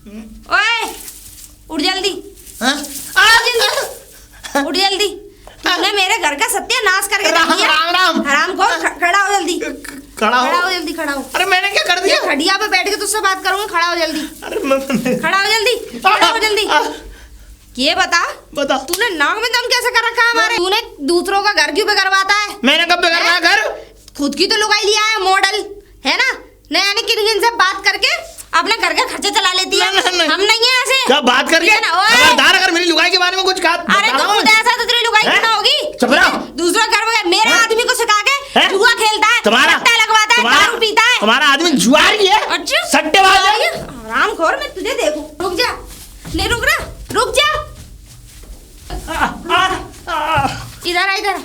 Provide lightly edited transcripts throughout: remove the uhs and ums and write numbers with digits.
ओए उठ जल्दी, उठ जल्दी। तूने मेरे घर का सत्यानाश करके रख दिया। राम हराम खोर, खड़ा हो जल्दी, खड़ा हो जल्दी, खड़ा हो। अरे मैंने क्या कर दिया? खड़िया पे बैठ के तुझसे बात करूंगा। खड़ा हो जल्दी, अरे खड़ा हो जल्दी, खड़ा हो जल्दी। ये बता तूने नाक में दम कैसे कर रखा है हमारे? तूने दूसरों का घर क्यों करवाता है? मैंने कब करवाया घर? खुद की तो लुगाई लिया है, मॉडल है ना, नया ने किन से बात करके अपने घर का खर्चा चला लेती है। हम नहीं है ऐसे। क्या बात करके? खबरदार अगर मेरी लुगाई के बारे में कुछ कहा। अरे तो खुद ऐसा तो तेरी लुगाई क्यों होगी? चुप रहो। दूसरा घर में मेरे आदमी को सिखा के जुआ खेलता है, सट्टा लगवाता है, दारू पीता है। तुम्हारा आदमी जुआरी है, अच्छा सट्टेबाज है। हरामखोर, मैं तुझे देखूं। रुक जा, नहीं रुक रहा, रुक जा। इधर आ, इधर।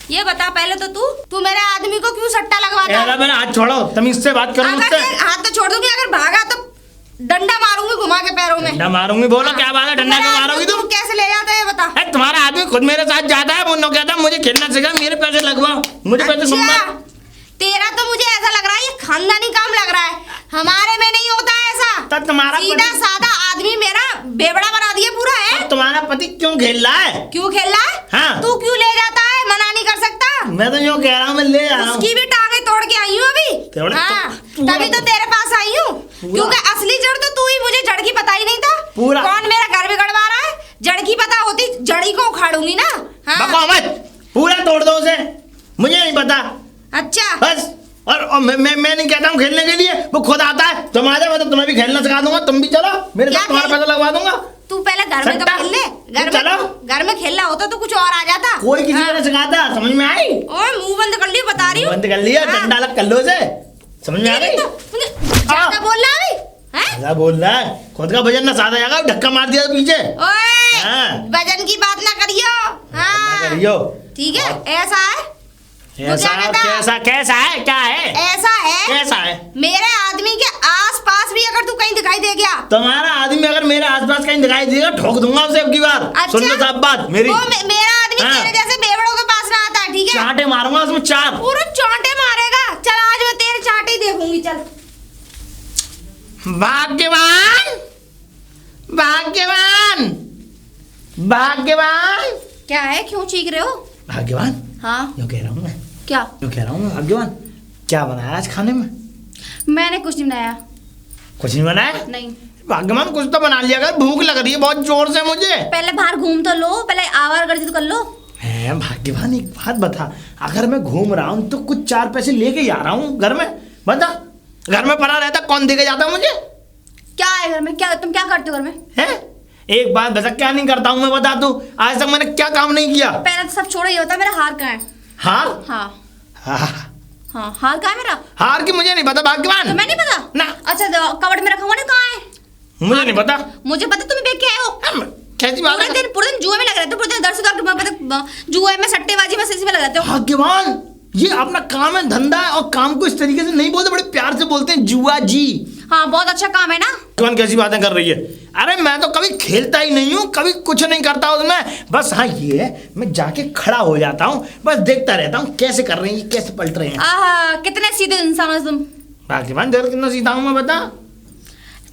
ये बता पहले तो तू मेरे आदमी को क्यों सट्टा लगवाता है? मेरा हाथ छोड़ो, तमीज से बात करो मुझसे। हाथ तो छोड़ दूंगी, अगर भागा तो डंडा मारूंगी घुमा के पैरों में। डंडा मारूंगी? बोलो क्या बात है, डंडा क्यों मारोगी तुम? कैसे ले जाता है बता? तुम्हारा आदमी खुद मेरे साथ जाता है, वो कहता है मुझे खेलना सिखा, मेरे पैसे लगवाओ, मुझे पैसे घुमा। तेरा तो मुझे ऐसा लग रहा है ये खानदानी काम लग रहा है, हमारे में नहीं होता है ऐसा। तो तुम्हारा सीधा सादा आदमी मेरा बेवड़ा बना दिया पूरा है। तो तुम्हारा पति क्यों खेल रहा है? क्यों खेल रहा है? हाँ। तू क्यों ले जाता है? मना नहीं कर सकता। मैं तो यूँ कह रहा हूँ, मैं ले आ रहा हूँ। उसकी भी टांगे तोड़ के आई हूँ अभी। हाँ, तभी तो तेरे पास आई हूँ, क्योंकि असली जड़ तो तू ही, मुझे जड़ की पता ही नहीं था। पूरा कौन मेरा घर बिगड़वा रहा है? जड़ की पता होती जड़ी को उखाड़ूंगी ना। हाँ। मत पूरा तोड़ दो उसे, मुझे नहीं पता। अच्छा बस। और मैं नहीं कहता हूँ खेलने के लिए, वो खुद आता है। तुम आ जाओ, मैं तो तुम्हें भी खेलना सिखा दूंगा, तुम भी चलो मेरे साथ, तुम्हारा पैसा लगवा दूंगा। तू पहले घर में तो खेल ले, घर में खेलना होता तो कुछ और आ जाता। कोई किसी को नहीं सिखाता, समझ में आई? ओए मुंह बंद कर लियो, बता रही हूँ। बंद कर लिया, डंडा अलग कर लो उसे, समझ में आ गई? ज्यादा बोल रहा है अभी? क्या बोल रहा है? खुद का वजन ना साधा जाएगा, धक्का मार दिया पीछे। ओए वजन की बात ना करियो। हाँ करियो, ठीक है। ऐसा है, ऐसा कैसा कैसा है, क्या है? ऐसा है, कैसा है? मेरे आदमी के आसपास भी अगर तू कहीं दिखाई दे गया, तुम्हारा आदमी अगर मेरे आसपास कहीं दिखाई देगा, ठोक दूंगा उसे अब की बार। अच्छा? सुन लो साहब बात मेरी। मेरा आदमी तेरे जैसे बेवड़ों के पास ना आता, ठीक है? चांटे मारूंगा उसमें, चार पूरे चांटे मारेगा। चल आज मैं तेरे चांटे ही देखूंगी। चल भाग्यवान, भाग्यवान, भाग्यवान। क्या है, क्यों चीख रहे हो? भाग्यवान, हाँ यूँ कह रहा हूँ मैं, क्या यूँ कह रहा हूँ मैं, भाग्यवान क्या बनाया आज खाने में? मैंने कुछ नहीं बनाया। कुछ नहीं बनाया? नहीं। भाग्यवान कुछ तो बना लिया कर, भूख लग रही है बहुत जोर से मुझे। पहले बाहर घूम तो लो, पहले आवारगर्दी तो कर लो। है भाग्यवान, एक बात बता, अगर मैं घूम रहा हूँ तो कुछ चार पैसे लेके ही आ रहा हूँ घर में, बता। घर में पड़ा रहता कौन देके जाता मुझे? क्या है घर में? क्या तुम क्या करते हो घर में? है एक बात बता, क्या नहीं करता हूँ मैं, बता तू। आज तक मैंने क्या काम नहीं किया? पहले तो सब छोड़ो, ये होता मेरा हार कहाँ है? हार? हाँ हाँ हाँ, हार कहाँ है मेरा? हार की मुझे नहीं पता भाग्यवान। तो मैं नहीं पता ना। अच्छा कबड़ में रखा हुआ ना, कहाँ है? मुझे नहीं पता। मुझे पता, तुम बेच के आए हो। कैसी बात है? पूरे दिन जुए में लग रहते हो, पूरे दिन दर से दर जुए में, सट्टेबाजी में, इसी में लग रहते हो। भाग्यवान ये अपना काम है, धंधा है, और काम को इस तरीके से नहीं बोलते, बड़े प्यार से बोलते हैं जुआ जी। हाँ बहुत अच्छा काम है ना। कौन कैसी बातें कर रही है? अरे मैं तो कभी खेलता ही नहीं हूँ, कभी कुछ नहीं करता उसमें। बस हाँ ये है, मैं जाके खड़ा हो जाता हूँ, बस देखता रहता हूँ कैसे कर रहे हैं, कैसे पलट रहे हैं। आहा, कितने सीधे इंसान हो तुम। भाग्यवान जरा कितना सीधा हूँ मैं, बता।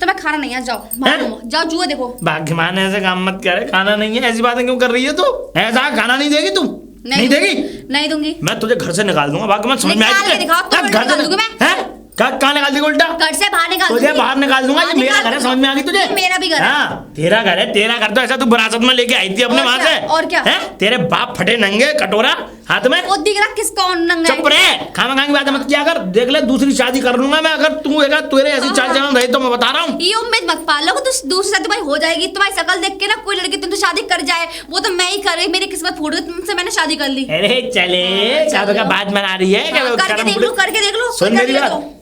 तो मैं खाना नहीं है, जाओ जुआ देखो। भाग्यवान ऐसे काम मत करे, खाना नहीं है, ऐसी बातें क्यों कर रही है तू? ऐसा खाना नहीं देगी तू? नहीं देगी? नहीं दूंगी। मैं तुझे घर से निकाल दूंगा भाग्यवान, समझ में निकाल के दिखाओ, तो निकाल दूंगी मैं। कहाँ निकाल देगा उल्टा? घर से बाहर निकाल तुझे बाहर निकाल दूंगा, ये मेरा घर है, समझ में आ गई तुझे? मेरा भी घर है। हाँ तेरा घर है, तेरा घर तो ऐसा तू विरासत में लेके आई थी अपने वहां से। और क्या है? तेरे बाप फटे नंगे कटोरा हाथ में। वो दिख रहा किसका नंगा? चुप रहे, खाना खाने की बात मत किया कर। देख ले दूसरी शादी कर लूंगा मैं, अगर तू तेरे ऐसी चाल चलन रही तो मैं बता रहा हूँ। ये उम्मीद मत पालो कि दूसरी शादी तुम्हारी हो जाएगी। तुम्हारी शक्ल देख के ना कोई लड़की तुमसे शादी कर जाए, वो तो मैं ही कर रही, मेरी किस्मत फूट गई, तुमसे मैंने शादी कर ली। अरे चले शादी का बात बना रही है, करके देख लो, करके देख लो। सुन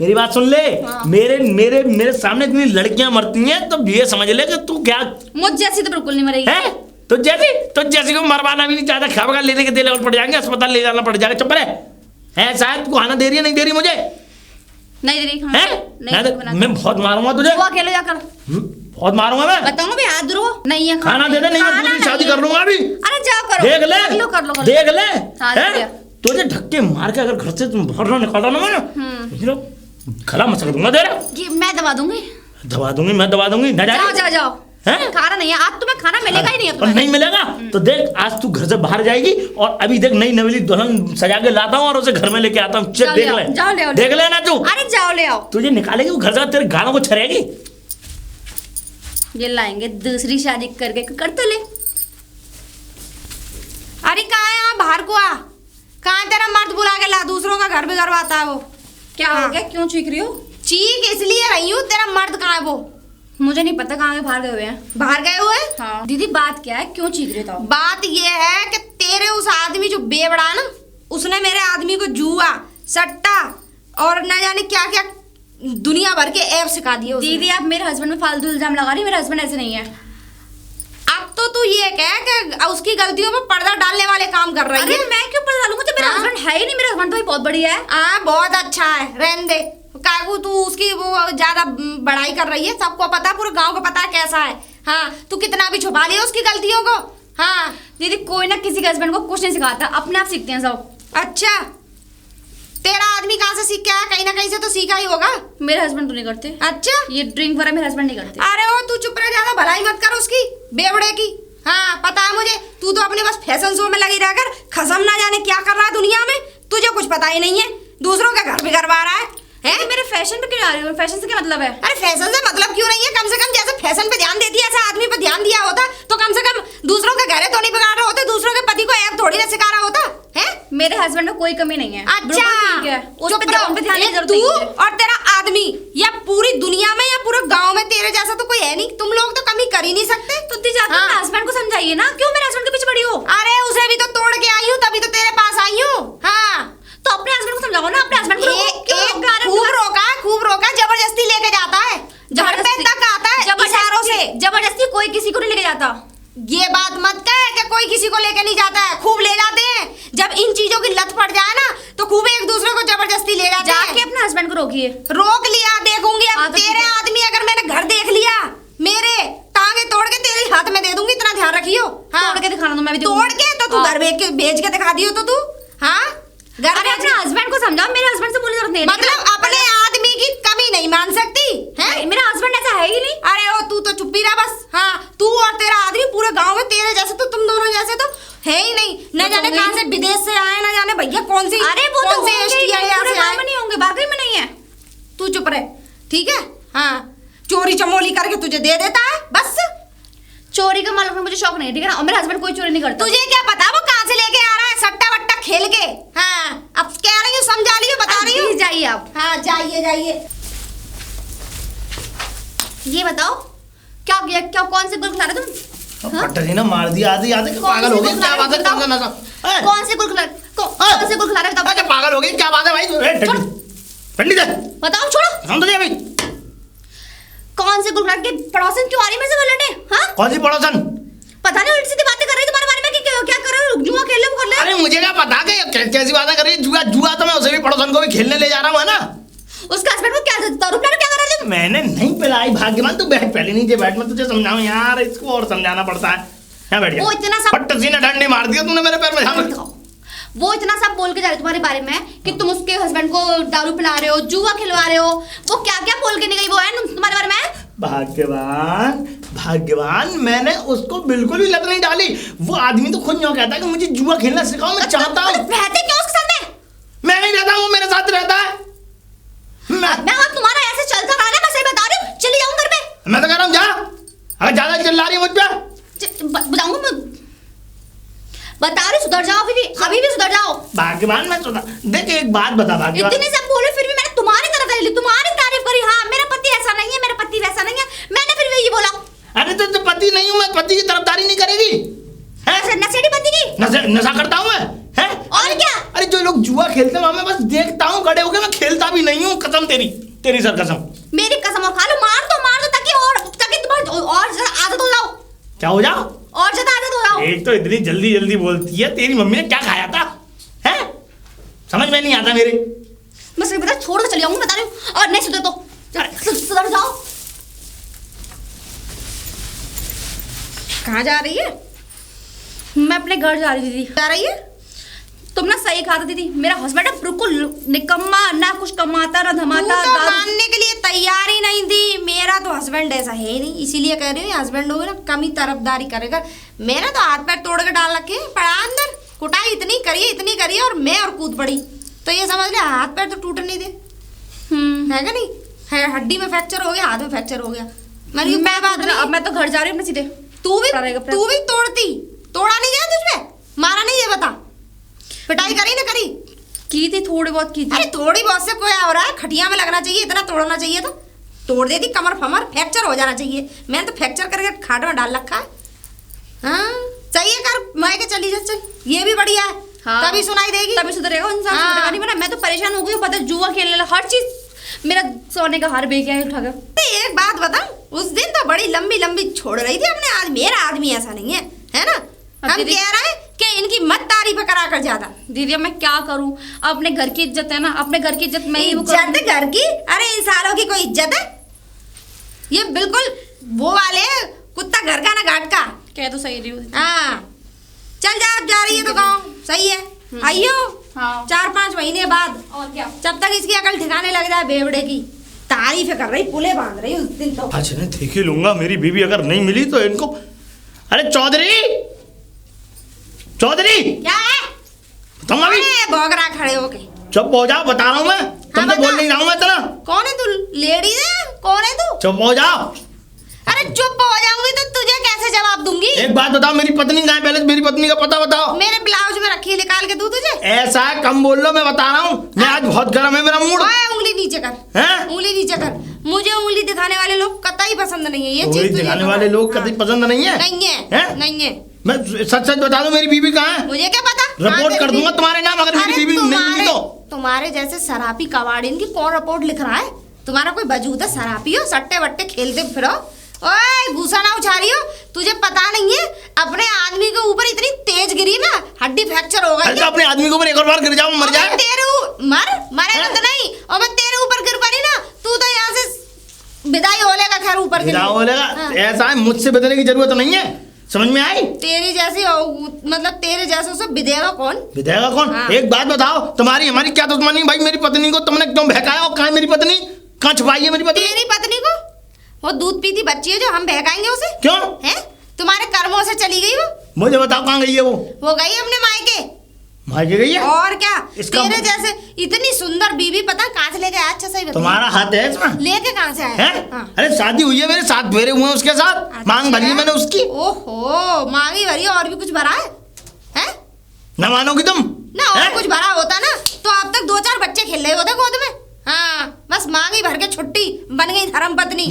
मेरी बात सुन ले। मेरे सामने इतनी लड़कियां मरती हैं तो ये समझ ले कि तू क्या मुझ जैसी तो बिल्कुल नहीं मरेगी। है? तो जैसी को मरवाना भी नहीं चाहता, खावा लेने के देने पड़ जाएंगे, अस्पताल ले जाना पड़ जाएगा। चुप रहे। है शायद तू खाना दे रही है, नहीं दे रही मुझे? नहीं दे रही खाना। मैं बहुत मारूंगा तुझे। वो अकेले जाकर बहुत मारूंगा मैं, बताऊंगा भी। हाथ धरो, नहीं है खाना दे दे, नहीं मैं दूसरी शादी कर लूंगा अभी। अरे जाओ करो, देख ले, कर लो। देख ले, तुझे धक्के मार के अगर घर से तुम बाहर ना निकाला ना मैं गला मचक दूंगा तेरा। मैं दबा दूंगी। दबा दूंगी, मैं दबा दूंगी ना। जाओ जाओ जाओ, हैं? खाना नहीं है आज, तुम्हें खाना मिलेगा ही नहीं अब और तुम्हें। नहीं मिलेगा तो देख, आज तू घर से बाहर जाएगी और अभी देख नई नवेली दुल्हन सजा के लाता हूँ और उसे घर में लेके आता हूँ। जाओ देख ले आओ, ले, जाओ ले आओ, देख लेना तू। अरे जाओ ले आओ। तुझे निकालेगी वो घर से, तेरे गालों को छरेगी। ये लाएंगे दूसरी शादी करके कर तो ले। अरे कहाँ है, यहाँ बाहर को आ। कहाँ है तेरा मर्द, बुला के ला, दूसरों का घर भी करवाता है वो। क्या हो गया, क्यों चीख रही हो? चीख इसलिए रही हूँ, तेरा मर्द कहाँ है वो? मुझे नहीं पता, कहाँ गए, बाहर गए हुए हैं। बाहर गए हुए? हाँ दीदी, बात क्या है, क्यों चीख रही हो? बात ये है कि तेरे उस आदमी जो बेवड़ा है ना, उसने मेरे आदमी को जुआ, सट्टा और न जाने क्या क्या दुनिया भर के ऐप सिखा दिए उसने। दीदी आप मेरे हस्बैंड में फालतू इल्जाम लगा रही, मेरे हस्बैंड ऐसे नहीं है। अब तो तू ये कह कि उसकी गलतियों में पर्दा डालने वाले काम कर रही अरे है। मैं क्यों पर्दा डालूंगा जब मेरा हाँ? हस्बैंड है ही नहीं। मेरा हस्बैंड भाई बहुत बढ़िया है। हाँ बहुत अच्छा है, रहने दे। काकू तू उसकी वो ज्यादा बड़ाई कर रही है, सबको पता, पूरे गांव को पता है कैसा है। हाँ तू कितना भी छुपा लिया उसकी गलतियों को। हाँ दीदी कोई ना किसी के हस्बैंड को कुछ नहीं सिखाता, अपने आप सीखते हैं सब। अच्छा, तेरा आदमी कहाँ से सीख के आया? कहीं ना कहीं से तो सीखा ही होगा। मेरे हस्बैंड तो नहीं करते अच्छा, ये ड्रिंक वगैरह, मेरे हस्बैंड नहीं करते। अरे ओ तू चुप रह, ज्यादा भलाई मत कर उसकी बेवड़े की। हाँ पता है मुझे, तू तो अपने बस फैशन शो में लगी रहकर खसम ना जाने क्या कर रहा है दुनिया में, तुझे कुछ पता ही नहीं है। दूसरों का घर भी करवा रहा है। हैं? मेरे फैशन पे क्यों आ रही हो? फैशन से क्या मतलब है? अरे फैशन से मतलब क्यों नहीं है? कम से कम जैसे फैशन पे ध्यान देती है ऐसा आदमी पे ध्यान दिया होता तो कम से कम दूसरों के घरे तो नहीं बिगाड़ रहा होता, दूसरों के पति को ऐप थोड़ी ना सिखा रहा होता है। मेरे हस्बैंड में कोई कमी नहीं है। अच्छा, ठीक है, उस चुप पे रहो। ध्यान देने की जरूरत तू नहीं है। और तेरा आदमी, या पूरी दुनिया में या पूरे गांव में तेरे जैसा तो कोई है नहीं। तुम लोग तो कमी कर ही नहीं सकते। तो दी जाकर अपने हस्बैंड को समझाइए ना, क्यों मेरे हस्बैंड के पीछे पड़ी हो? अरे उसे भी तो तोड़ के आई हूँ, तभी तो तेरे पास आई हूँ। हाँ तो अपने हस्बैंड को समझाओ ना, अपने हस्बैंड को क्यों रोक रहा है? खूब रोका, जबरदस्ती लेके जाता है, घर पे तक आता है इशारों से। जबरदस्ती कोई किसी को नहीं लेके जाता। ये बात मत कह कि कोई किसी को लेके नहीं जाता है, खूब ले जाते हैं। जब इन चीजों की लत पड़ जाए ना तो खूब एक दूसरे को जबरदस्ती ले जाते हैं। जाके अपने हस्बैंड को रोकिए। रोक लिया, देखूंगी अब। हाँ, तो तेरे ठीक है। आदमी अगर मैंने घर देख लिया, मेरे टांगे तोड़ के तेरे हाथ में दे दूंगी, इतना ध्यान रखियो। हाँ तोड़ के दिखाना तो मैं भी तोड़ दिखाऊंगी। के तो तू हाँ। घर बेच के दिखा दियो तो तू। हाँ घर अरे अपने हस्बैंड को समझाओ, मेरे हस्बैंड से बोलने की जरूरत नहीं है। मतलब अपने आदमी की कमी नहीं मान सकती है? मेरा हस्बैंड ऐसा है ही नहीं। अरे ओ तू तो चुप ही रहा बस। हाँ तू और तेरा आदमी पूरे गांव में तेरे जैसे तो तुम दोनों जैसे तो है ही नहीं। न जाने कहां से विदेश से आए, न जाने भैया कौन सी, अरे वो तो कौन से होंगे ही एसटीआई नहीं, यहाँ पूरे से गाँव आए। में नहीं होंगे, बाकी में नहीं है। तू चुप रहे, ठीक है? हाँ चोरी चमोली करके तुझे दे देता है बस। चोरी का मालूम मुझे शौक नहीं है, ठीक है ना? और मेरा हस्बैंड कोई चोरी नहीं करता। तुझे क्या पता वो कहाँ से लेके आ रहा है सट्टा वट्टा खेल के। हाँ अब कह रही हूँ, समझा रही हूँ, बता रही हूँ। जाइए आप। हाँ जाइए जाइए। ये बताओ क्या किया, क्या कौन से गुल खिला रहे तुम? पट्टी ना मार दिया, आधी आधी पागल हो गई। क्या बात है? कौन सा नशा? कौन से गुल खिला, कौन से गुल खिला रहे अच्छा बताओ? पागल हो गई, क्या बात है भाई? ठंडी दे, बताओ, छोड़ो। समझ लिया भाई? कौन से गुल खिला के पड़ोसन क्यों आ रही है मेरे से बोलने? हाँ कौन सी पड़ोसन? पता नहीं, उल्टी सीधी बातें कर रही है तुम्हारे बारे में कि क्या कर रहे हो, जुआ खेल ले, वो कर ले। अरे मुझे क्या पता कि कैसी बातें कर रही है? जुआ जुआ तो मैं उसे भी पड़ोसन को भी खेलने ले जा रहा हूँ, है ना? उसका हस्बैंड को क्या दारू पिला क्या कर रहे थे? मैंने नहीं पिलाई। भाग्यवान तू बैठ, पहले नीचे बैठ, मैं तुझे समझाऊं यार, इसको और समझाना पड़ता है। यहाँ बैठ वो इतना सब फट सीना डंडी मार दिया तूने मेरे पैर में। ध्यान रख। वो इतना सब बोल के जा रहे तुम्हारे बारे में कि तुम उसके हस्बैंड को दारू पिला रहे हो, जुआ खिलवा रहे हो। वो क्या क्या बोल के नहीं गई वो है तुम्हारे बारे में? भाग्यवान भाग्यवान, मैंने उसको बिल्कुल भी लत नहीं डाली। वो आदमी तो खुद यूं कहता है कि मुझे जुआ खेलना सिखाओ, मैं चाहता हूँ। रहते क्यों उसके साथ में? मैं नहीं रहता हूँ, वो मेरे साथ रहता है। मैं और तुम्हारा ऐसे चलता रहा है, मैं सही बता रही हूँ। चली जाऊँ घर पे। मैं तो कह रहा हूँ जा, अगर ज्यादा चिल्ला रही है मुझ पे। बताऊंगा मैं, बता रही, सुधर जाओ। अभी भी सुधर जाओ। भाग्यवान मैं सुना, देख एक बात बता भाग्यवान। इतने सब बोले फिर भी मैंने तुम्हारी तरफ ली, तुम्हारी तारीफ करी। हाँ मेरा पति ऐसा नहीं है, मेरा पति वैसा नहीं है, मैंने फिर भी ये बोला। अरे तो पति नहीं हूँ मैं, पति की तरफदारी नहीं करेगी? नशेड़ी पति की नशा करता हूँ मैं, हैं? और क्या? अरे जो लोग जुआ खेलते हैं मैं बस देखता हूँ खड़े होके, मैं खेलता भी नहीं हूँ। कसम तेरी सर कसम। मेरी कसम। और खा लो, मार दो ताकि तुम्हारी और ज्यादा आदत हो जाओ। क्या हो जाओ? और ज्यादा आदत हो जाओ। एक तो इतनी जल्दी जल्दी बोलती है। तेरी मम्मी ने क्या खाया था, हैं? समझ में नहीं आता मेरे। मैं सिर्फ बता, छोड़ के चली जाऊंगी, बता रही हूँ। और नहीं सुधर तो सुधर जाओ। कहाँ जा रही है? मैं अपने घर जा रही थी दीदी। जा रही है? तुम ना सही कहा था दीदी, मेरा हस्बैंड बिल्कुल निकम्मा, ना कुछ कमाता ना तू धमाता। तो मानने के लिए तैयार ही नहीं थी। मेरा तो हस्बैंड ऐसा है ही नहीं, इसीलिए कह रही हूँ हस्बैंड होगा ना कम ही तरफदारी करेगा। मैंने तो हाथ पैर तोड़ के डाल रखे हैं, पड़ा अंदर कुटाई इतनी करिए और मैं और कूद पड़ी, तो ये समझ ले हाथ पैर तो टूट नहीं दे। है क्या नहीं है, हड्डी में फ्रैक्चर हो गया, हाथ में फ्रैक्चर हो गया। मैं बात नहीं, अब मैं तो घर जा रही हूँ अपने सीधे। तू भी तोड़ा नहीं गया तुझमें, मारा नहीं, ये बता पिटाई करी ना करी? की थी, थोड़ी बहुत की थी। अरे थोड़ी बहुत से कोई हो रहा है, खटिया में लगना चाहिए, इतना तोड़ना चाहिए तो तोड़ देती, कमर फमर फ्रैक्चर हो जाना चाहिए। मैंने तो फ्रैक्चर करके खाट में डाल रखा है। हाँ चाहिए कर, मैं के चली जा, चल ये भी बढ़िया है। हाँ, तभी सुनाई देगी, तभी सुधरेगा इंसान। हाँ। नहीं बना, मैं तो परेशान हो गई हूँ, पता जुआ खेलने लगा, हर चीज मेरा सोने का हार बेच गया उठा कर। एक बात बताऊं, उस दिन तो बड़ी लंबी छोड़ रही थी अपने आदमी, मेरा आदमी ऐसा नहीं है ना। हम कह रहे हैं कि इनकी मत तारीफ करा कर ज्यादा। दीदी मैं क्या करूं, अपने घर की इज्जत है ना, अपने घर की इज्जत मैं ही इज्जत घर की, अरे इन सालों की कोई इज्जत है? ये बिल्कुल वो वाले कुत्ता घर का ना घाट का। कह तो सही रही हूँ। हाँ चल जा, अब जा रही है तो गाँव, सही है। आइयो हाँ। 4-5 महीने बाद, और क्या, जब तक इसकी अकल ठिकाने लग जाए बेवड़े की। तारीफ कर रही, पुले बांध रही उस दिन तो। अच्छा मैं देख ही लूंगा, मेरी बीवी अगर नहीं मिली तो इनको। अरे चौधरी क्या है? तुम अभी भौंकरा खड़े होके। चुप हो जाओ, बता रहा हूँ मैं, तुम तो बोल नहीं रहा हूँ मैं इतना। कौन है तू? लेडीज है? कौन है तू? चुप हो जाओ। अरे चुप हो जाऊंगी तो तुझे कैसे जवाब दूंगी? एक बात बताओ, मेरी पत्नी कहाँ है? पहले मेरी पत्नी का पता बताओ। मेरे ब्लाउज में रखी है, निकाल के दूं तुझे? ऐसा है, कम बोल लो, मैं बता रहा हूँ। मैं आज बहुत गर्म है मेरा मूड। उंगली नीचे कर, उंगली नीचे कर। मुझे उंगली दिखाने वाले लोग कतई पसंद नहीं है, ये चीज दिखाने वाले लोग कतई पसंद नहीं है। नहीं है। मैं सच बता दूं, मेरी बीवी कहाँ है? मुझे क्या पता, रिपोर्ट कर दूंगा तुम्हारे नाम अगर मेरी बीवी नहीं मिली तो। तुम्हारे जैसे शराबी कबाड़ीन की कौन रिपोर्ट लिख रहा है? तुम्हारा कोई वजूद है? शराबी हो, सट्टे वट्टे खेलते फिरो। ओए घूसा ना उछारी हो, तुझे पता नहीं है अपने आदमी के ऊपर इतनी तेज गिरी ना, हड्डी फ्रैक्चर हो गई। तो अपने आदमी के ऊपर एक और बार गिर जाऊं, मर जाए। मरेगा तो नहीं, और मैं तेरे ऊपर गिर पड़ी ना, तू तो यहाँ से विदाई हो लेगा। खैर ऊपर ऐसा है, मुझसे बदलने की जरूरत नहीं है, समझ में आई? तेरी जैसी मतलब तेरे जैसे से विदेगा कौन? विदेगा कौन? हाँ। एक बात बताओ, तुम्हारी हमारी क्या दुश्मनी भाई? मेरी पत्नी को तुमने क्यों बहकाया? और कहाँ है मेरी पत्नी? कहाँ छुपाई है मेरी पत्नी? तेरी पत्नी को? वो दूध पीती बच्ची है जो हम बहकाएंगे उसे? क्यों है? तुम्हारे कर्मों से चली गई वो। मुझे बताओ कहाँ गई है वो? वो गई अपने मायके। मायके गई है? और क्या, तेरे जैसे इतनी सुंदर बीवी पता कहाँ से लेके आया? अच्छा सही बता, तुम्हारा हाथ है इसमें? लेके कहाँ से आया? हाँ। अरे शादी हुई है मेरे, 7 फेरे हुए उसके साथ। अच्छा। मांग भरी मैंने उसकी। ओहो, मांगी भरी, और भी कुछ भरा है? ना मानोगी तुम? ना और कुछ भरा होता ना तो अब तक 2-4 बच्चे खेल रहे होते गोद में। हाँ बस मांगी भर के छुट्टी, बन गई धर्म पत्नी।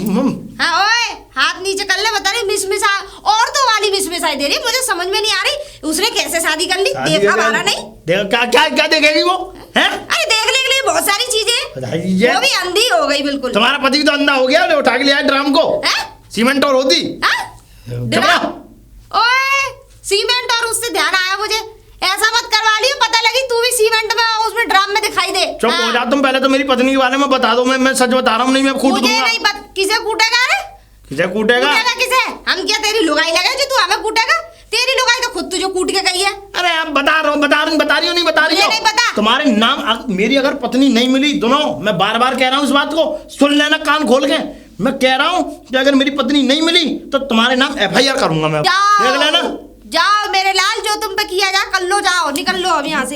हाँ ओए हाथ नीचे कर ले, बता रही मिसमिसा औरतों वाली मिसमिसाई दे रही, मुझे समझ में नहीं आ रही उसने कैसे शादी कर ली। देखा वाला नहीं? देखा क्या देखेगी वो? हैं? अरे देखने के लिए बहुत सारी चीजें, वो भी अंधी हो गई बिल्कुल। तुम्हारा पति तो अंधा हो गया, उठा के लिया ड्राम को। सीमेंट और होती। ओए सीमेंट और उससे ध्यान आया मुझे, ऐसा मत करवा लियो, पता लगी तू भी सीमेंट में उसमें ड्राम में दिखाई दे। चुप हो जा तुम, पहले तो मेरी पत्नी के बारे में बता दो। मैं सच बता रहा हूँ, नहीं मैं कूट दूंगा। मुझे नहीं पता किसे कूटेगा? रे किसे कूटेगा? किसे? हम क्या तेरी लुगाई लगे जो तू हमें कूटेगा? तेरी लुगाई तो खुद तुझे कूट के गई है। अरे आप बता रही हो नहीं बता रही हो? नहीं पता। तुम्हारे नाम मेरी अगर पत्नी नहीं मिली दोनों, मैं बार कह रहा हूँ इस बात को, सुन लेना कान खोल के। मैं कह रहा हूँ कि अगर मेरी पत्नी नहीं मिली तो तुम्हारे नाम FIR करूंगा मैं। देख लेना। जाओ मेरे लाल, जो तुम पे किया जा कर लो, जाओ निकल लो अब यहाँ से।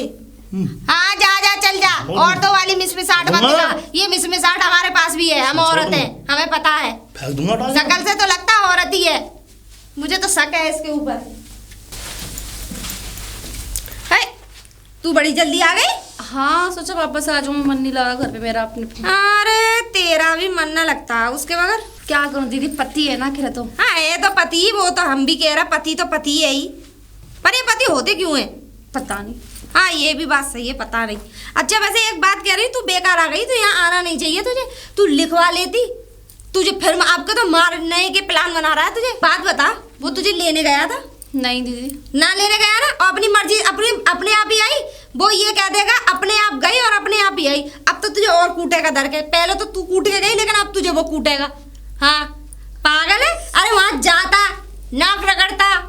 हाँ जा चल जा, औरतों वाली मिसमिसाहट मत दिखा। ये मिसमिसाहट हमारे पास भी है, हम औरत हैं, हमें पता है। शकल से तो लगता है औरत ही है, मुझे तो शक है इसके ऊपर। तू बड़ी जल्दी आ गई? हाँ सोचा वापस आ जाऊँ, मन नहीं लगा घर पे मेरा अपने। अरे तेरा भी मन न लगता उसके बगैर? क्या करूँ दीदी, पति है ना खैर तो। हाँ ये तो पति, वो तो हम भी कह रहे पति तो पति है ही, पर ये पति होते क्यों है पता नहीं। हाँ ये भी बात सही है, पता नहीं। अच्छा वैसे एक बात कह रही, तू बेकार आ गई, तो यहाँ आना नहीं चाहिए तुझे, तू लिखवा लेती। तुझे फिर आपका तो मारने के प्लान बना रहा है तुझे। बात बता, वो तुझे लेने गया था? नहीं दीदी ना लेने गया ना, और अपनी मर्जी अपने आप ही आई। वो ये कह देगा अपने आप गई और अपने आप ही आई। अब तो तुझे और कूटेगा डर के, पहले तो तू कूट के गई, लेकिन अब तुझे वो कूटेगा। हाँ पागल है? अरे वहां जाता, नाक रगड़ता,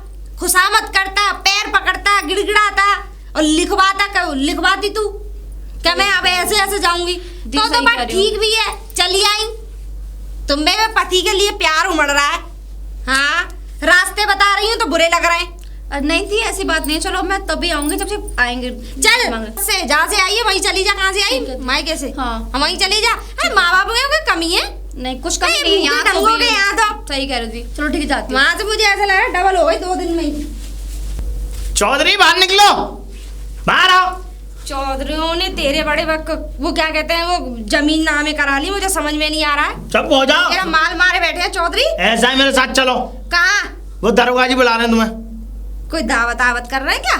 खुशामत करता, पैर पकड़ता, गिड़गिड़ाता और लिखवाती तू क्या मैं अब ऐसे जाऊंगी? तो बात ठीक भी है, चली आई। तुम्हें में पति के लिए प्यार उमड़ रहा है। हाँ, रास्ते बता रही हूँ तो बुरे लग रहे हैं। नहीं थी ऐसी बात नहीं, चलो मैं तभी आऊंगी जब से आएंगे। चल से जहाँ से आई है वहीं चली जा। कहाँ से आई? मायके से। हाँ। वहीं चली जा। अरे माँ बाप में कोई कमी है? नहीं कुछ कमी नहीं है, यहाँ हो गए यहाँ तो। सही कह रही थी। चलो ठीक है, जाती हूँ। वहाँ से मुझे ऐसा लग रहा है डबल हो गई 2 दिन में ही। चौधरी बाहर निकलो, बाहर आओ। चौधरियों ने तेरे बड़े वो क्या कहते हैं, वो जमीन नामे करा ली। मुझे समझ में नहीं आ रहा है। चुप हो जाओ। तेरा माल मारे बैठे हैं चौधरी। ऐसा है, मेरे साथ चलो। कहाँ? वो दरोगा जी बुला रहे हैं तुम्हें। कोई दावत आवत कर रहे हैं क्या?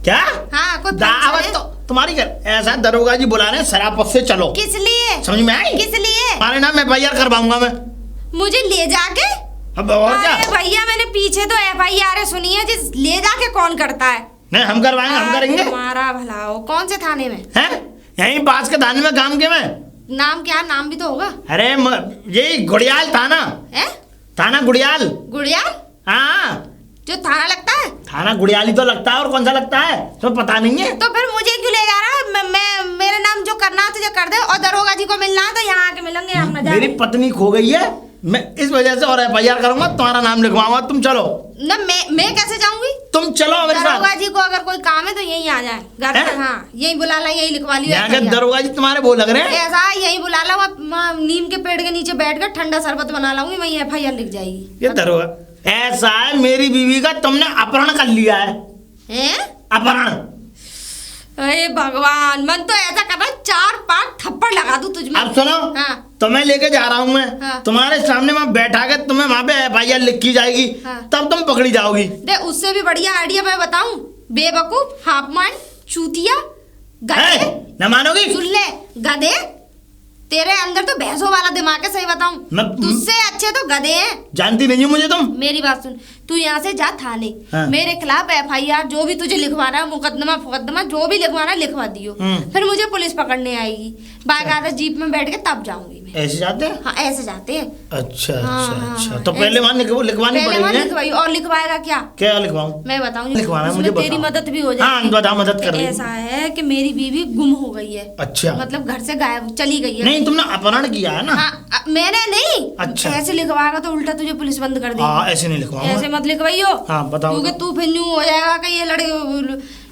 क्या हाँ, कोई दावत? फंक्शन तो है? तुम्हारी घर ऐसा है, दरोगा जी बुला रहे हैं, शराफत से चलो। किस लिए? समझ में आई? किस लिए? तुम्हारे नाम FIR करवाऊंगा मैं। मुझे ले जाके? अब और क्या? अरे भैया, मैंने पीछे तो FIR सुनी है, जिस ले जाके कौन करता है? नहीं, हम करवाएंगे, हम करेंगे। तुम्हारा भला हो। कौन से थाने में? हैं? यहीं पास के थाने में, काम के में। नाम क्या? नाम भी तो होगा। अरे ये गुड़ियाल थाना है? थाना गुड़ियाल। गुड़ियाल? हाँ, जो थाना लगता है? थाना गुड़ियाल ही तो लगता है, और कौन सा लगता है तुम्हें पता नहीं है? तो फिर मुझे क्यों ले जा रहा है? मैं मेरे नाम जो करना है तुझे कर दे, और दरोगा जी को मिलना है तो यहाँ आके मिलेंगे हम। मेरी पत्नी खो गई है, मैं इस वजह से और FIR करूंगा, तुम्हारा नाम लिखवाऊंगा। तुम चलो। ना मैं कैसे जाऊंगी? तुम चलो मेरे साथ। दरोगा जी को अगर कोई काम है तो यहीं आ जाए घर पे। हैं? हाँ, यहीं बुला ला, यहीं लिखवा लियो। यहाँ के दरोगा जी तुम्हारे वो लग रहे हैं। ऐसा है, यहीं बुला ला। वहाँ नीम के पेड़ के नीचे बैठ कर ठंडा शरबत बना लाऊंगी, वहीं FIR लिख जाएगी। ये दरोगा ऐसा है, मेरी बीवी का तुमने अपहरण कर लिया है। हैं? अपहरण। अरे भगवान, मन तो ऐसा कर रहा है 4-5 थप्पड़ लगा दूं तुझ में। अब सुनो, हाँ। तुम्हें लेके जा रहा हूँ मैं। हाँ। तुम्हारे सामने वहाँ बैठा के तुम्हें वहाँ पे FIR लिखी जाएगी। हाँ। तब तुम पकड़ी जाओगी। दे, उससे भी बढ़िया आइडिया मैं बताऊं। बेवकूफ, हाफ माइंड, चूतिया, है? गधे। न मानोगी? सुन ले गधे, तेरे अंदर तो भैंसों वाला दिमाग है। सही बताऊं, तुझसे अच्छे तो गधे हैं। जानती नहीं हूँ मुझे तुम। मेरी बात सुन, तू यहाँ से जा थाने। हाँ। मेरे खिलाफ FIR जो भी तुझे लिखवाना है, मुकदमा जो भी लिखवाना है लिखवा दियो। फिर मुझे पुलिस पकड़ने आएगी। बाकायदा जीप में बैठ के तब जाऊंगी मैं। ऐसे जाते हैं? हाँ, ऐसे जाते हैं। अच्छा हाँ, अच्छा हाँ, अच्छा। हाँ, तो पहले वहाँ लिखवानी पहले वहाँ पड़ेगी। लिखवाई। और लिखवाएगा क्या? क्या लिखवाऊँ? मैं बताऊं, लिखवाना है, उसमें मुझे तेरी बताओ। मदद भी हो हाँ, जाएगी। बताओ, मदद कर रही हूँ। ऐसा है कि मेरी बीवी गुम हो गई है। अच्छा। मतलब घर से गायब चली गई है। नहीं, तुमने अपहरण किया है ना? हाँ, मैंने नहीं। अच्छा। ऐसे लिखवाएगा तो उल्टा तुझे पुलिस बंद कर देगी। हाँ, ऐसे नहीं लिखवाऊंगा। ऐसे मत लिखवाइयो। हाँ, बताओ। क्योंकि तू फिर यूं हो जाएगा कि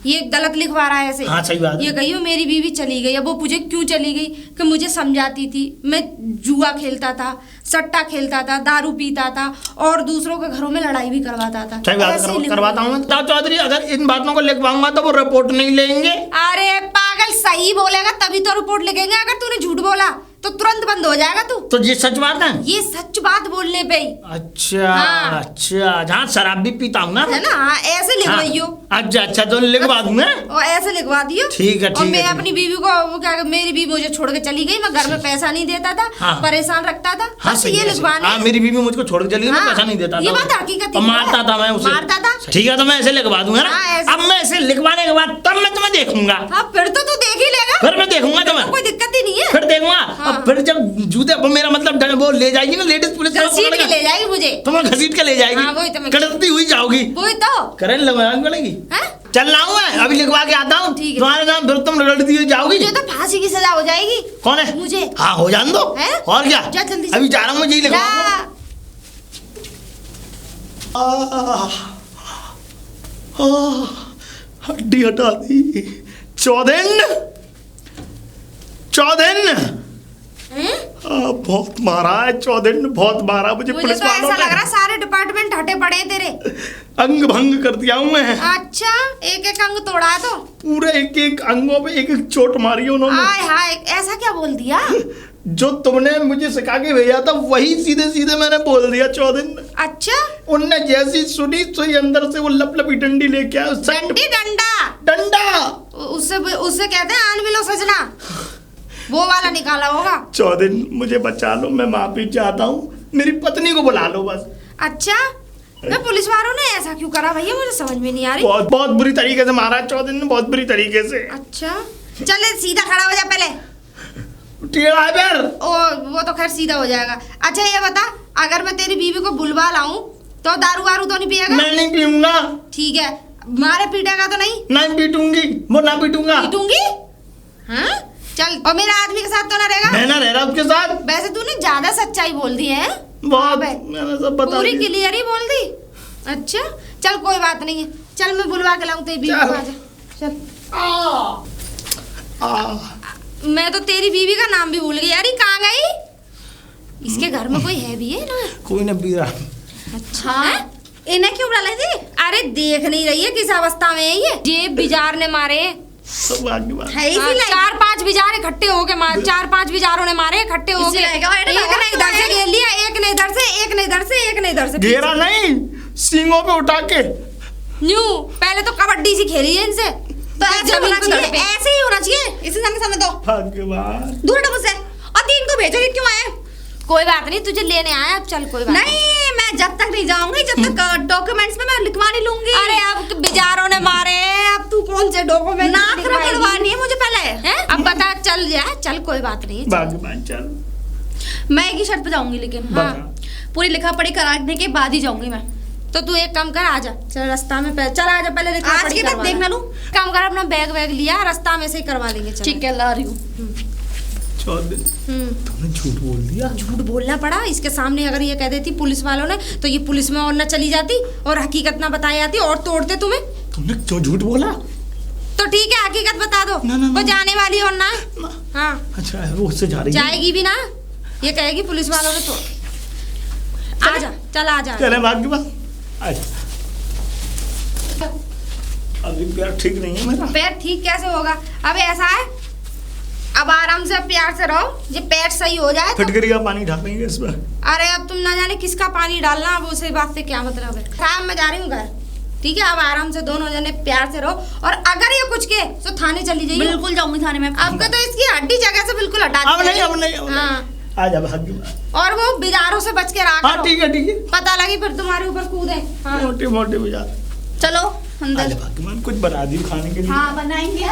ये गलत लिखवा रहा है ऐसे। हाँ, सही बात है। ये कहियो मेरी बीवी चली गई। अब वो मुझे क्यों चली गई? कि मुझे समझाती थी। मैं जुआ खेलता था, सट्टा खेलता था, दारू पीता था, और दूसरों के घरों में लड़ाई भी करवाता था। सही बात ऐसे ही करवाता हूँ मैं। बताओ चौधरी, अगर इन बातों को लिखवाऊंगा तो वो रिपोर्ट नहीं लेंगे? अरे पागल, सही बोलेगा तभी तो रिपोर्ट लिखेंगे। अगर तूने झूठ बोला तो तुरंत बंद हो जाएगा तू। तो ये सच बात है? ये सच बात बोलने पे ही। अच्छा। हाँ। अच्छा, जहाँ शराब भी पीता हूँ ना। है ना? हाँ, ऐसे लिखवाइयो। अच्छा अच्छा, तो लिखवा दूंगा। और ऐसे लिखवा दियो। ठीक है, और ठीक मैं है। अपनी बीवी को वो क्या, मेरी बीवी मुझे छोड़ के चली गई। मैं घर में पैसा नहीं देता था। हाँ। परेशान रखता था। हाँ, बस सही ये है। लिखवाने। हाँ, मेरी बीवी मुझको छोड़ के चली गई, मैं हाँ, पैसा नहीं देता था। ये बात हकीकत और ही है। मारता था मैं उसे। मारता था। ठीक है, तो मैं ऐसे लिखवा दूंगा ना। हाँ, ऐसे। अब मैं ऐसे लिखवाने के बाद तब मैं तुम्हें देखूंगा। हाँ, फिर तो तू देख ही लेगा। फिर मैं देखूंगा तुम्हें। कोई दिक्कत ही नहीं है। फिर देखूंगा। हाँ। अब फिर जब जूते, अब मेरा मतलब वो ले जाएगी ना लेडीज पुलिस, घसीट के ले जाएगी मुझे। तुम्हें घसीट के ले जाएगी। हाँ, वही तो मैं- कड़कती हुई जाओगी। वही तो। करें लगवानी पड़ेगी। हैं? चल रहा हूँ मैं, अभी लिखवा के आता हूँ। ठीक है। तुम्हारे नाम फिर तुम रगड़ती हुई जाओगी। मुझे तो फांसी की सजा हो जाएगी। कौन है? मुझे। हाँ, हो जान दो। हैं? और क्या? जा जल्दी से। अभी जा रहा हूँ, मुझे लिखवा। हड्डी हटा दी। चौधन, बहुत मारा है चौधन ने, बहुत मारा मुझे मुझे पुलिस तो वालों ऐसा लग रहा ने। है सारे डिपार्टमेंट हटे पड़े हैं तेरे। अंग भंग कर दिया हूँ मैं। अच्छा, एक एक अंग तोड़ा है तो। पूरे एक एक अंगों पे एक एक चोट मारी है उन्होंने। हाय हाय, ऐसा क्या बोल दिया? जो तुमने मुझे सिखा के भेजा था वही सीधे सीधे मैंने बोल दिया चौधन। अच्छा, उनने जैसी सुनी तो ये अंदर से वो लपलपी डंडी लेके आया। डंडी डंडा। डंडा। उससे उससे कहते हैं आन मिलो सजना। वो वाला निकाला होगा। चौधन, मुझे बचा लो, मैं माफी चाहता हूँ। मेरी पत्नी को बुला लो बस। अच्छा, ना पुलिस वालों ने ऐसा क्यों करा भैया? मुझे समझ में नहीं आ रही। बहुत बहुत बुरी तरीके से मारा चौधन ने, बहुत बुरी तरीके से। अच्छा, चले सीधा खड़ा हो जा पहले। टेढ़ा है पैर। ओ, वो तो खैर सीधा हो जाएगा। अच्छा ये बता, अगर मैं तेरी बीवी को बुलवा लाऊं तो दारू वारू तो नहीं पिएगा? मैं नहीं पीऊंगा। ठीक है, मारे पीटेगा तो नहीं? नहीं पीटूंगी, वो ना पीटूंगा। पीटूंगी? हाँ? चल और मेरा आदमी के साथ तो ना रहेगा। मैं ना रह रहा उसके साथ। वैसे तूने ज्यादा सच्चाई बोल दी है। बहुत अबे, मैंने सब बता पूरी दिया। क्लियर ही बोल दी। अच्छा चल कोई बात नहीं है, चल मैं बुलवा के लाऊं तेरी बीवी चल। को, आजा चल। मैं तो तेरी बीवी का नाम भी भूल गई यार, ये कहाँ गई? इसके घर में कोई है भी है ना? कोई ना बीरा। अच्छा इन्हें क्यों बुला थी? अरे देख नहीं रही है किस अवस्था में है ये बिजार ने मारे सब आगे बात। है इसीलिए 4-5 बिजार इकट्ठे हो के मारे, 4-5 बिजारों ने मारे इकट्ठे हो के। इसीलिए क्या है? एक ने इधर से घेर लिया, एक ने इधर से, एक ने इधर से, एक ने इधर से। घेरा नहीं, सींगों पे उठा के। न्यू पहले तो कबड्डी सी खेली है इनसे। तो ऐसे होना चाहिए, पे। ऐसे ही होना चाहिए। इसे सामने दो, भगवान। दूर हटो मुझसे। और 3 को भेजो, ये क्यों आए? कोई बात नहीं, तुझे लेने आया, अब चल कोई बात नहीं, मैं जब तक नहीं जाऊंगी, जब तक डॉक्यूमेंट्स में मैं लिखवा नहीं लूंगी। अरे अब बिजारों ने मारे, अब तू कौन से डॉक्यूमेंट नाक रगड़वानी है मुझे पहले। है? अब बता, चल जा, चल कोई बात नहीं है, चल। भगवान चल। मैं एक ही शर्त पे जाऊंगी, लेकिन बता। पूरी लिखा पढ़ी कराने के बाद ही जाऊंगी मैं। तो तू एक काम कर, आजा चल रास्ता में चल, आजा पहले लिखा आज पढ़ी के बाद करवा देख ले। ना लूं। काम कर, अपना बैग वैग लिया, रास्ता में से ही करवा देंगे, चल। ठीक है, ला रही हूँ। चौधरी तुमने झूठ बोल दिया। झूठ बोलना पड़ा इसके सामने। अगर ये कह देती पुलिस वालों ने, तो ये पुलिस में और न चली जाती और हकीकत ना बताई जाती और तोड़ते तुम्हें। तुमने क्यों झूठ बोला? तो ठीक है, हकीकत बता दो। ना, ना, वो ना। जाने वाली और ना। हाँ अच्छा वो उससे जा रही है। जाएगी भी ना, ये कहेगी पुलिस वालों ने तोड़। आजा चल, आजा। चले भाग्य बस। अच्छा अभी पैर ठीक नहीं है मेरा। पैर ठीक कैसे होगा? अब ऐसा है, अब आराम से प्यार से रहो, ये पैर सही हो जाए तो। फिटकरी का पानी ढालेंगे इस पर। अरे अब तुम ना जाने किसका पानी डालना, अब उसी बात से क्या मतलब है। शाम में जा रही हूँ घर, ठीक है? अब आराम से दोनों जने प्यार से रहो, और अगर ये कुछ के तो थाने चली जाइए। बिल्कुल जाऊंगी थाने में। अब का तो इसकी हड्डी जगह से बिल्कुल हटा अब दी नहीं, है। अब नहीं, अब नहीं। हाँ, आ जा भाग्य। और वो बिजारों से बच के रहा हाँ करो। ठीक है, ठीक है। पता लगी फिर तुम्हारे ऊपर कूदे। हाँ। मोटे मोटे बजा। चलो आ अंदर। जा भाग्यवान, कुछ बना दी खाने के लिए। हाँ बनाएंगे।